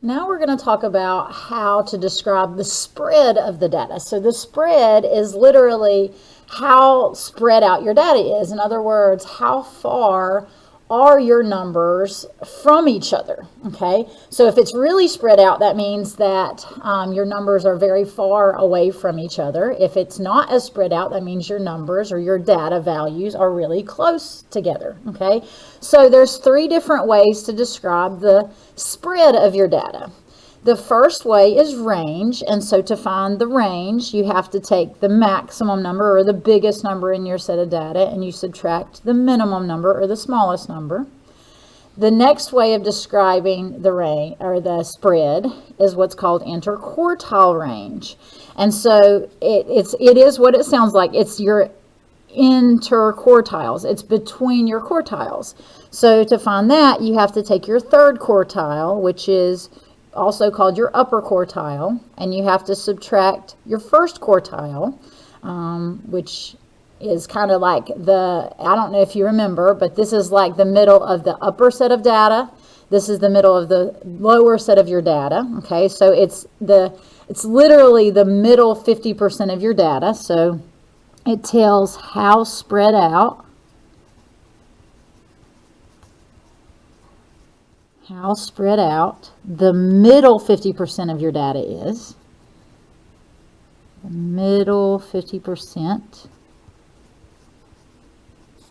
Now we're going to talk about how to describe the spread of the data. So the spread is literally how spread out your data is. In other words, how far are your numbers from each other, okay? So if it's really spread out, that means that your numbers are very far away from each other. If it's not as spread out, that means your numbers or your data values are really close together, okay? So there's three different ways to describe the spread of your data. The first way is range, and so to find the range, you have to take the maximum number or the biggest number in your set of data, and you subtract the minimum number or the smallest number. The next way of describing the range or the spread is what's called interquartile range, and so it is what it sounds like. It's your interquartiles. It's between your quartiles. So to find that, you have to take your third quartile, which is also called your upper quartile, and you have to subtract your first quartile, which is kind of like I don't know if you remember, but this is like the middle of the upper set of data. This is the middle of the lower set of your data, okay? So it's literally the middle 50% of your data, so it tells how spread out the middle 50% of your data is. The middle 50%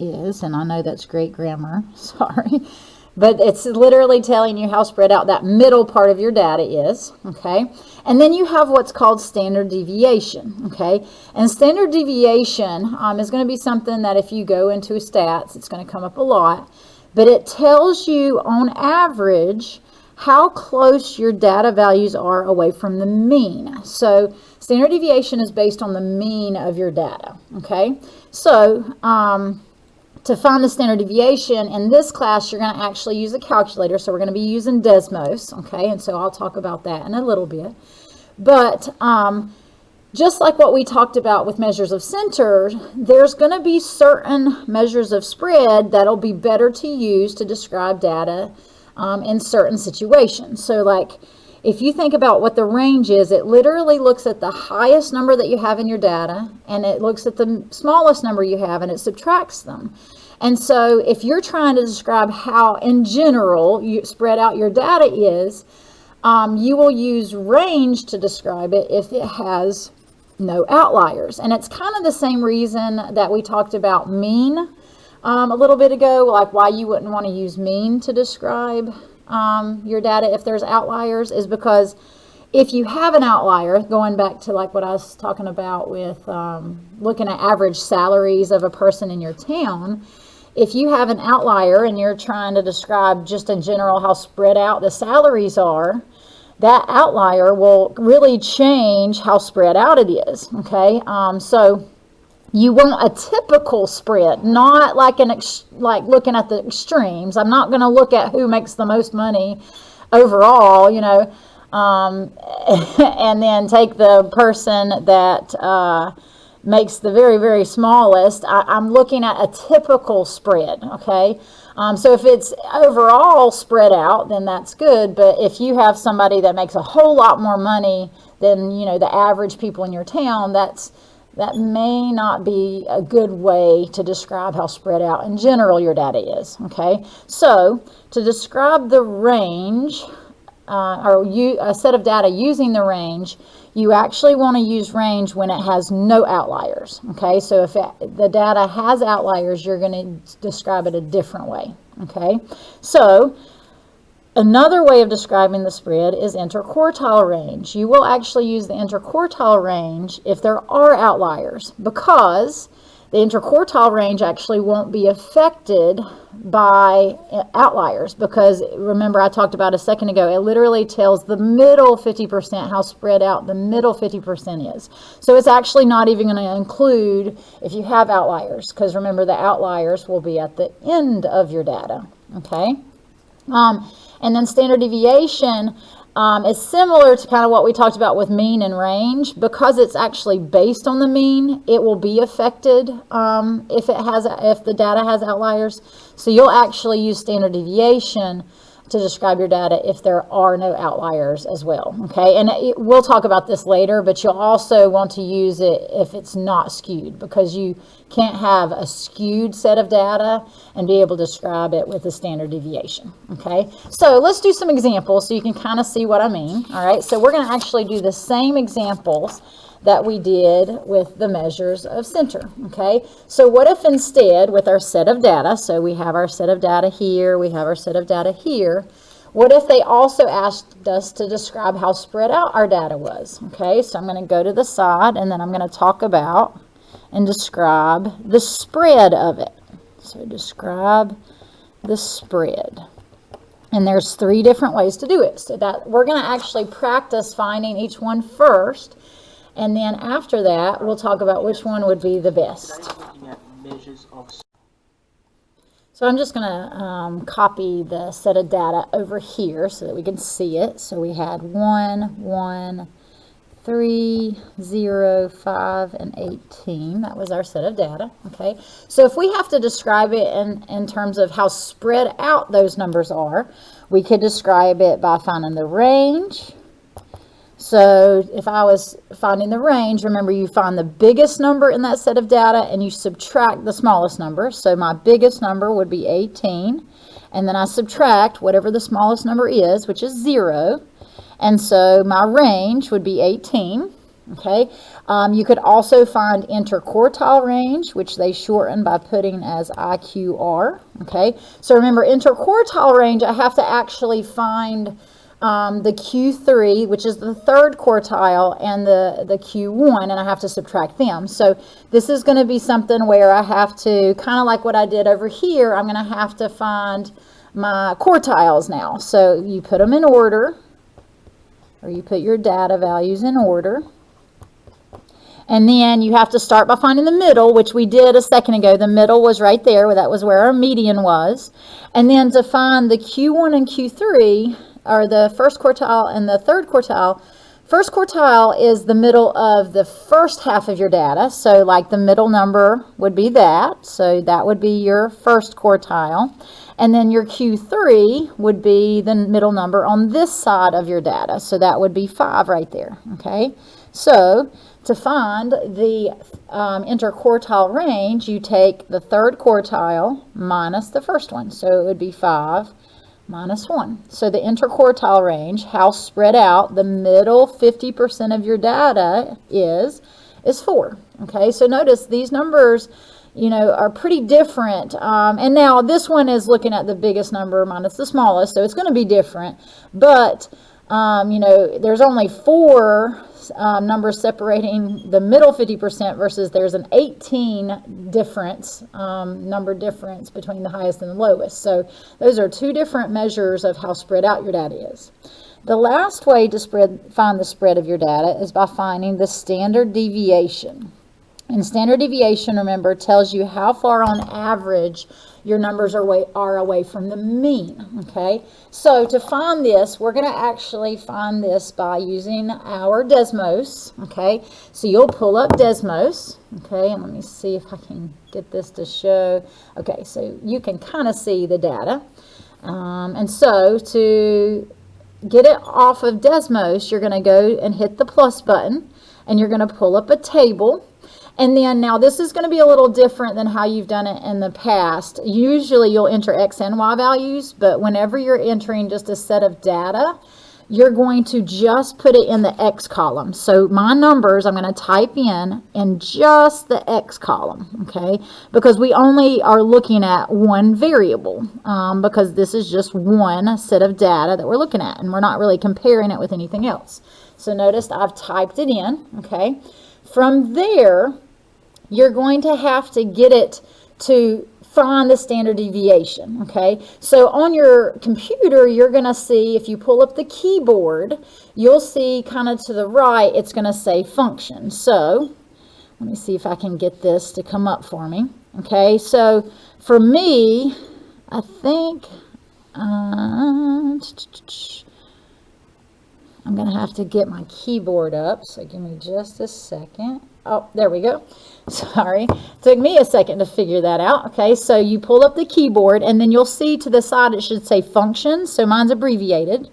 is, and I know that's great grammar, sorry, but it's literally telling you how spread out that middle part of your data is, okay? And then you have what's called standard deviation, okay? And standard deviation is going to be something that if you go into stats, it's going to come up a lot. But it tells you on average how close your data values are away from the mean. So standard deviation is based on the mean of your data, okay? So to find the standard deviation in this class, you're going to actually use a calculator. So we're going to be using Desmos, okay? And so I'll talk about that in a little bit. But just like what we talked about with measures of center, there's going to be certain measures of spread that'll be better to use to describe data in certain situations. So like if you think about what the range is, it literally looks at the highest number that you have in your data, and it looks at the smallest number you have, and it subtracts them. And so if you're trying to describe how in general you spread out your data is, you will use range to describe it if it has no outliers. And it's kind of the same reason that we talked about mean a little bit ago, like why you wouldn't want to use mean to describe your data if there's outliers, is because if you have an outlier, going back to like what I was talking about with looking at average salaries of a person in your town, if you have an outlier and you're trying to describe just in general how spread out the salaries are, that outlier will really change how spread out it is, okay? So you want a typical spread, not like like looking at the extremes. I'm not going to look at who makes the most money overall, you know, and then take the person that makes the very, very smallest. I'm looking at a typical spread, okay? So if it's overall spread out, then that's good. But if you have somebody that makes a whole lot more money than, you know, the average people in your town, that may not be a good way to describe how spread out in general your data is, okay? So to describe the range, or a set of data using the range, you actually want to use range when it has no outliers, okay? So if the data has outliers, you're going to describe it a different way, okay? So another way of describing the spread is interquartile range. You will actually use the interquartile range if there are outliers, because the interquartile range actually won't be affected by outliers, because remember I talked about a second ago, it literally tells the middle 50% how spread out the middle 50% is. So it's actually not even going to include if you have outliers, because remember the outliers will be at the end of your data, okay? And then standard deviation is similar to kind of what we talked about with mean and range. Because it's actually based on the mean, it will be affected if the data has outliers. So you'll actually use standard deviation to describe your data if there are no outliers as well, okay? And we'll talk about this later, but you'll also want to use it if it's not skewed, because you can't have a skewed set of data and be able to describe it with a standard deviation, okay? So let's do some examples so you can kind of see what I mean, all right? So we're going to actually do the same examples that we did with the measures of center, okay? So what if instead with our set of data, so we have our set of data here, we have our set of data here, what if they also asked us to describe how spread out our data was, okay? So I'm going to go to the side and then I'm going to talk about and describe the spread of it. So describe the spread. And there's 3 different ways to do it. So that we're going to actually practice finding each one first. And then after that, we'll talk about which one would be the best. So I'm just going to copy the set of data over here so that we can see it. So we had 1, 1, 3, 0, 5, and 18. That was our set of data. Okay. So if we have to describe it in terms of how spread out those numbers are, we could describe it by finding the range. So if I was finding the range, remember you find the biggest number in that set of data and you subtract the smallest number. So my biggest number would be 18. And then I subtract whatever the smallest number is, which is 0. And so my range would be 18. Okay. You could also find interquartile range, which they shorten by putting as IQR. Okay. So remember, interquartile range, I have to actually find the Q3, which is the 3rd quartile, and the Q1, and I have to subtract them. So this is going to be something where I have to, kind of like what I did over here, I'm going to have to find my quartiles now. So you put them in order, or you put your data values in order. And then you have to start by finding the middle, which we did a second ago. The middle was right there. That was where our median was. And then to find the Q1 and Q3, or the 1st quartile and the 3rd quartile. 1st quartile is the middle of the first half of your data. So like the middle number would be that. So that would be your 1st quartile. And then your Q3 would be the middle number on this side of your data. So that would be 5 right there. Okay. So to find the interquartile range, you take the 3rd quartile minus the first one. So it would be 5 minus 1. So the interquartile range, how spread out the middle 50% of your data is 4. Okay, so notice these numbers, you know, are pretty different. And now this one is looking at the biggest number minus the smallest, so it's going to be different. But, you know, there's only 4 numbers separating the middle 50% versus there's an 18 difference, number difference between the highest and the lowest. So those are 2 different measures of how spread out your data is. The last way to find the spread of your data is by finding the standard deviation. And standard deviation, remember, tells you how far on average your numbers are away from the mean, okay? So to find this, we're going to actually find this by using our Desmos, okay? So you'll pull up Desmos, okay? And let me see if I can get this to show. Okay, so you can kind of see the data. And so to get it off of Desmos, you're going to go and hit the plus button, and you're going to pull up a table. And then now this is going to be a little different than how you've done it in the past. Usually you'll enter X and Y values, but whenever you're entering just a set of data, you're going to just put it in the X column. So my numbers, I'm going to type in just the X column, okay? Because we only are looking at one variable, because this is just one set of data that we're looking at, and we're not really comparing it with anything else. So notice I've typed it in, okay? From there, you're going to have to get it to find the standard deviation, okay? So on your computer, you're going to see, if you pull up the keyboard, you'll see kind of to the right, it's going to say function. So let me see if I can get this to come up for me, okay? So for me, I think I'm going to have to get my keyboard up, so give me just a second. Oh, there we go. Sorry, took me a second to figure that out. Okay, so you pull up the keyboard, and then you'll see to the side it should say functions, so mine's abbreviated.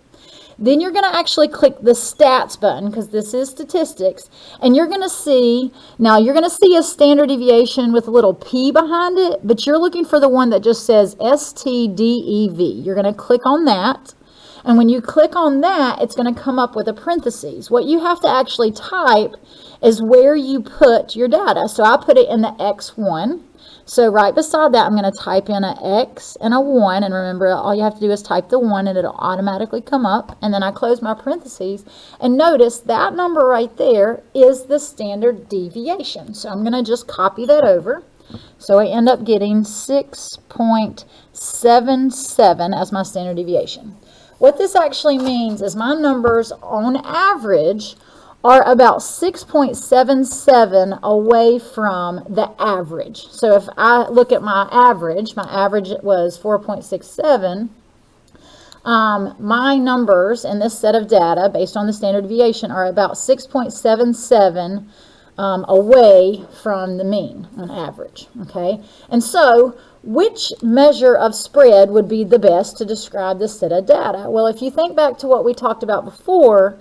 Then you're going to actually click the stats button, because this is statistics, and you're going to see, now you're going to see a standard deviation with a little p behind it, but you're looking for the one that just says STDEV. You're going to click on that. And when you click on that, it's going to come up with a parentheses. What you have to actually type is where you put your data. So I put it in the X1. So right beside that, I'm going to type in an X and a 1. And remember, all you have to do is type the 1 and it'll automatically come up. And then I close my parentheses. And notice that number right there is the standard deviation. So I'm going to just copy that over. So I end up getting 6.77 as my standard deviation. What this actually means is my numbers on average are about 6.77 away from the average. So if I look at my average was 4.67. My numbers in this set of data based on the standard deviation are about 6.77 away from the mean on average. Okay, and so which measure of spread would be the best to describe this set of data? Well, if you think back to what we talked about before,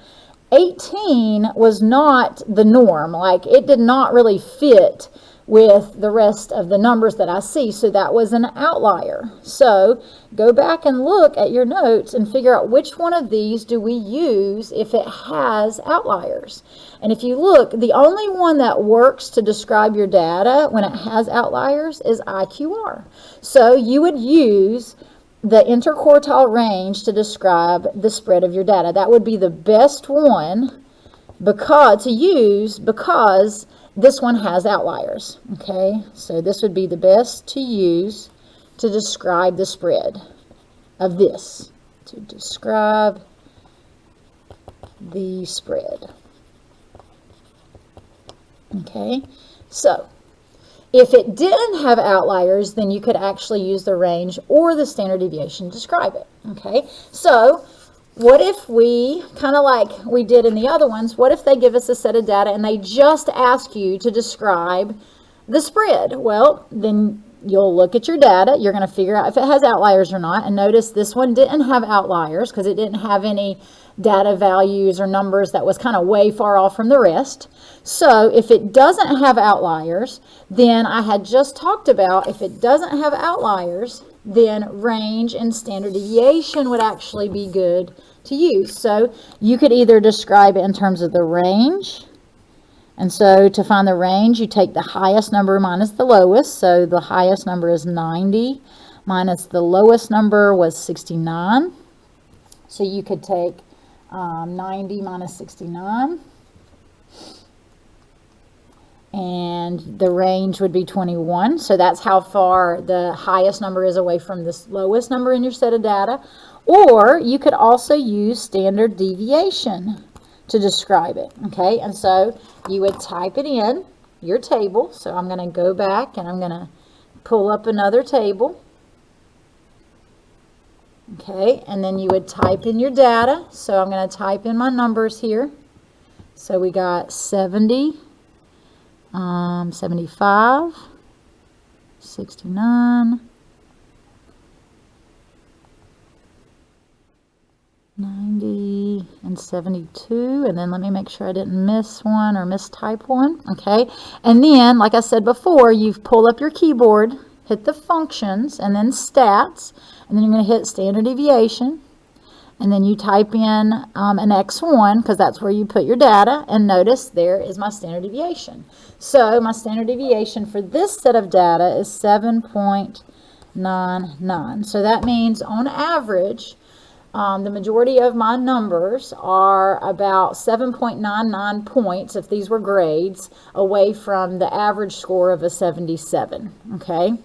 18 was not the norm. Like, it did not really fit with the rest of the numbers that I see, so that was an outlier. So go back and look at your notes and figure out which one of these do we use if it has outliers. And if you look, the only one that works to describe your data when it has outliers is IQR. So you would use the interquartile range to describe the spread of your data. That would be the best one because this one has outliers. Okay, so this would be the best to use to describe the spread of this, to describe the spread. Okay, so if it didn't have outliers, then you could actually use the range or the standard deviation to describe it. Okay, so what if we, kind of like we did in the other ones, what if they give us a set of data and they just ask you to describe the spread? Well, then you'll look at your data, you're going to figure out if it has outliers or not, and notice this one didn't have outliers because it didn't have any data values or numbers that was kind of way far off from the rest. So if it doesn't have outliers, then I had just talked about if it doesn't have outliers, then range and standard deviation would actually be good to use. So you could either describe it in terms of the range. And so to find the range, you take the highest number minus the lowest. So the highest number is 90 minus the lowest number was 69. So you could take 90 minus 69. And the range would be 21. So that's how far the highest number is away from this lowest number in your set of data. Or you could also use standard deviation to describe it. Okay, and so you would type it in your table. So I'm going to go back and I'm going to pull up another table. Okay, and then you would type in your data. So I'm going to type in my numbers here. So we got 70, 75, 69, 90, and 72. And then let me make sure I didn't miss one or mistype one. Okay, and then, like I said before, you pull up your keyboard, hit the functions, and then stats, and then you're going to hit standard deviation. And then you type in an X1 because that's where you put your data. And notice there is my standard deviation. So my standard deviation for this set of data is 7.99. So that means on average, the majority of my numbers are about 7.99 points, if these were grades, away from the average score of a 77. Okay,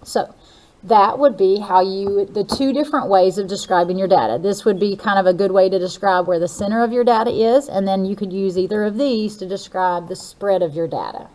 so that would be how the two different ways of describing your data. This would be kind of a good way to describe where the center of your data is, and then you could use either of these to describe the spread of your data.